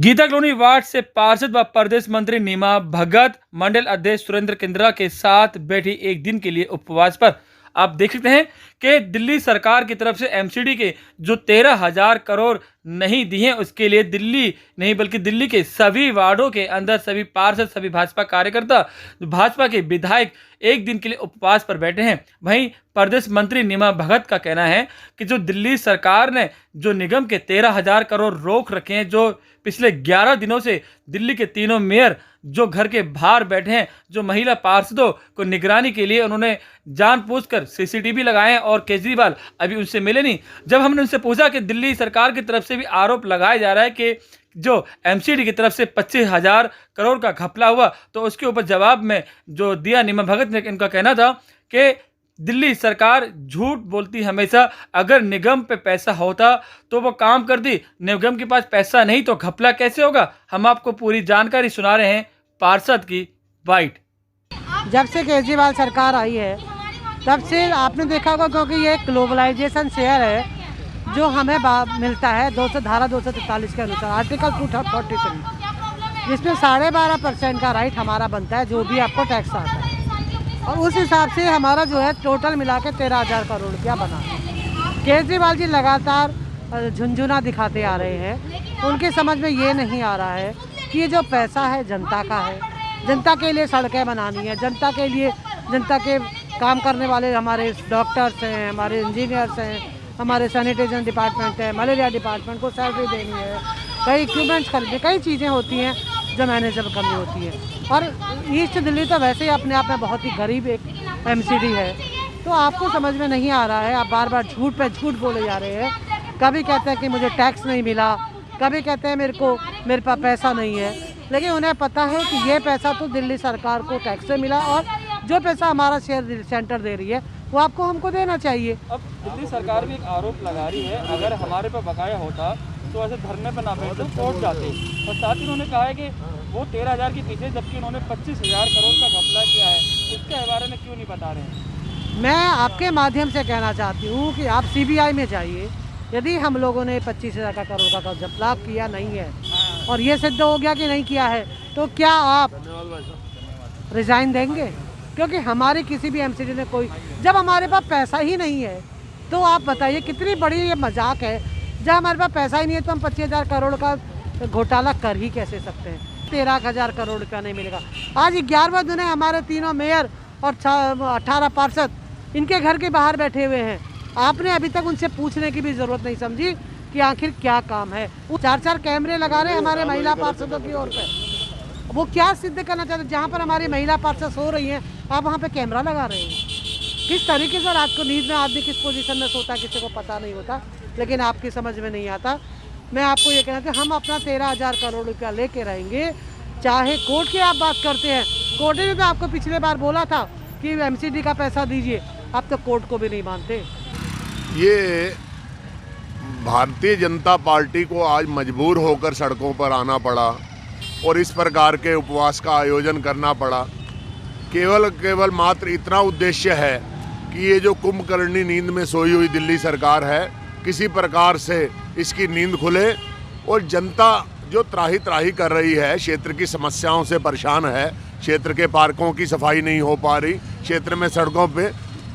Gita colony ward से पार्षद व प्रदेश मंत्री नीमा भगत मंडल अध्यक्ष सुरेंद्र किंद्रा के साथ बैठी एक दिन के लिए उपवास पर आप देख सकते हैं कि दिल्ली सरकार की तरफ से एमसीडी के जो 13,000 करोड़ नहीं दिए उसके लिए दिल्ली नहीं बल्कि दिल्ली के सभी वार्डों के अंदर सभी पार्षद, सभी भाजपा कार्यकर्ता, भाजपा के विधायक एक दिन के लिए उपवास पर बैठे हैं। वहीं प्रदेश मंत्री नीमा भगत का कहना है कि जो दिल्ली सरकार ने जो निगम के 13,000 करोड़ रोक रखे हैं, जो पिछले 11 दिनों से दिल्ली के तीनों मेयर जो घर के बाहर बैठे हैं, जो महिला पार्षदों को निगरानी के लिए उन्होंने जानबूझकर सीसीटीवी लगाए हैं और केजरीवाल अभी उनसे मिले नहीं। जब हमने उनसे पूछा कि दिल्ली सरकार की तरफ से भी आरोप लगाया जा रहा है कि जो एमसीडी की तरफ से 25,000 करोड़ का घपला हुआ, तो उसके ऊपर जवाब में जो दिया नीमा भगत ने, इनका कहना था कि दिल्ली सरकार झूठ बोलती हमेशा। अगर निगम पे पैसा होता तो वो काम कर दी, निगम के पास पैसा नहीं तो घपला कैसे होगा। हम आपको पूरी जानकारी सुना रहे हैं पार्षद की बाइट। जब से केजरीवाल सरकार आई है तब से आपने देखा होगा, क्योंकि ये ग्लोबलाइजेशन शेयर है जो हमें मिलता है धारा 243 के अनुसार आर्टिकल 243, जिसमें 12.5% का राइट हमारा बनता है जो भी आपको टैक्स आता है, और उस हिसाब से हमारा जो है टोटल मिला के 13,000 करोड़ रुपया बना। केजरीवाल जी लगातार झुंझुना दिखाते आ रहे हैं, उनकी समझ में ये नहीं आ रहा है कि ये जो पैसा है जनता का है, जनता के लिए सड़कें बनानी है, जनता के लिए, जनता के काम करने वाले हमारे डॉक्टर्स हैं, हमारे इंजीनियर्स हैं, हमारे सैनिटेशन डिपार्टमेंट है, मलेरिया डिपार्टमेंट को सैलरी देनी है, कई इक्विपमेंट्स खरीदने, कई चीज़ें होती हैं जो मैनेजर करनी होती है। और ईस्ट दिल्ली तो वैसे ही अपने आप में बहुत ही गरीब एक एमसीडी है, तो आपको समझ में नहीं आ रहा है। आप बार बार झूठ पे झूठ बोले जा रहे हैं। कभी कहते हैं कि मुझे टैक्स नहीं मिला, कभी कहते हैं मेरे पास पैसा नहीं है, लेकिन उन्हें पता है कि ये पैसा तो दिल्ली सरकार को टैक्स से मिला और जो पैसा हमारा शेयर सेंटर दे रही है वो आपको हमको देना चाहिए। अब दिल्ली सरकार भी एक आरोप लगा रही है, अगर हमारे पर बकाया होता तो ऐसे धरने पर ना बैठते, कोर्ट जाते। और साथ ही उन्होंने कहा है कि वो 13,000 के पीछे, जबकि उन्होंने 25,000 करोड़ का घपला किया है, उसके बारे में क्यों नहीं बता रहे हैं? मैं आपके माध्यम से कहना चाहती हूँ कि आप CBI में जाइए। यदि हम लोगों ने 25,000 करोड़ का घपला किया नहीं है और ये सिद्ध हो गया कि नहीं किया है, तो क्या आप रिजाइन देंगे? क्योंकि हमारे किसी भी एमसीडी ने जब हमारे पास पैसा ही नहीं है, तो आप बताइए कितनी बड़ी ये मजाक है। जब हमारे पास पैसा ही नहीं है तो हम 25,000 करोड़ का घोटाला कर ही कैसे सकते हैं? 13,000 करोड़ रुपया नहीं मिलेगा। आज 11वां दिन है, हमारे तीनों मेयर और 18 पार्षद इनके घर के बाहर बैठे हुए हैं। आपने अभी तक उनसे पूछने की भी ज़रूरत नहीं समझी कि आखिर क्या काम है। वो 4-4 कैमरे लगा रहे हैं हमारे महिला पार्षदों की ओर पे। वो क्या सिद्ध करना चाहते हैं? जहाँ पर हमारी महिला पार्षद सो रही हैं, आप वहाँ पे कैमरा लगा रहे हैं। किस तरीके से रात को नींद में आदमी किस पोजीशन में सोता किसी को पता नहीं होता, लेकिन आपकी समझ में नहीं आता। मैं आपको ये कहना कि हम अपना 13,000 करोड़ रुपया लेके रहेंगे, चाहे कोर्ट की आप बात करते हैं। कोर्ट ने तो आपको पिछले बार बोला था कि एमसीडी का पैसा दीजिए, आप तो कोर्ट को भी नहीं मानते। ये भारतीय जनता पार्टी को आज मजबूर होकर सड़कों पर आना पड़ा और इस प्रकार के उपवास का आयोजन करना पड़ा। केवल मात्र इतना उद्देश्य है कि ये जो कुंभकर्णी नींद में सोई हुई दिल्ली सरकार है, किसी प्रकार से इसकी नींद खुले और जनता जो त्राही त्राही कर रही है, क्षेत्र की समस्याओं से परेशान है, क्षेत्र के पार्कों की सफाई नहीं हो पा रही, क्षेत्र में सड़कों पे,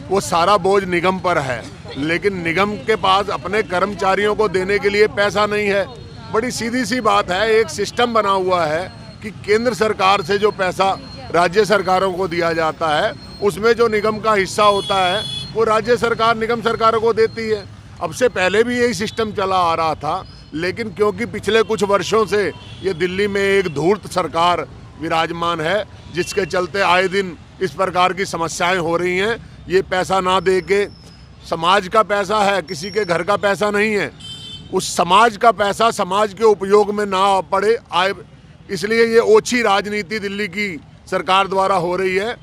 वो सारा बोझ निगम पर है। लेकिन निगम के पास अपने कर्मचारियों को देने के लिए पैसा नहीं है। बड़ी सीधी सी बात है, एक सिस्टम बना हुआ है कि केंद्र सरकार से जो पैसा राज्य सरकारों को दिया जाता है, उसमें जो निगम का हिस्सा होता है वो राज्य सरकार निगम सरकारों को देती है। अब से पहले भी यही सिस्टम चला आ रहा था, लेकिन क्योंकि पिछले कुछ वर्षों से ये दिल्ली में एक धूर्त सरकार विराजमान है, जिसके चलते आए दिन इस प्रकार की समस्याएं हो रही हैं। ये पैसा ना दे के, समाज का पैसा है, किसी के घर का पैसा नहीं है, उस समाज का पैसा समाज के उपयोग में ना पड़े आए, इसलिए ये ओछी राजनीति दिल्ली की सरकार द्वारा हो रही है।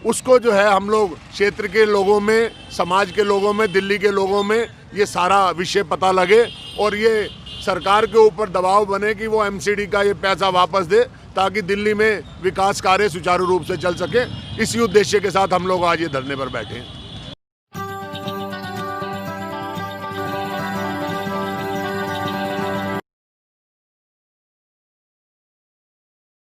उसको जो है हम लोग क्षेत्र के लोगों में, समाज के लोगों में, दिल्ली के लोगों में ये सारा विषय पता लगे और ये सरकार के ऊपर दबाव बने कि वो एमसीडी का ये पैसा वापस दे, ताकि दिल्ली में विकास कार्य सुचारू रूप से चल सके। इसी उद्देश्य के साथ हम लोग आज ये धरने पर बैठे हैं।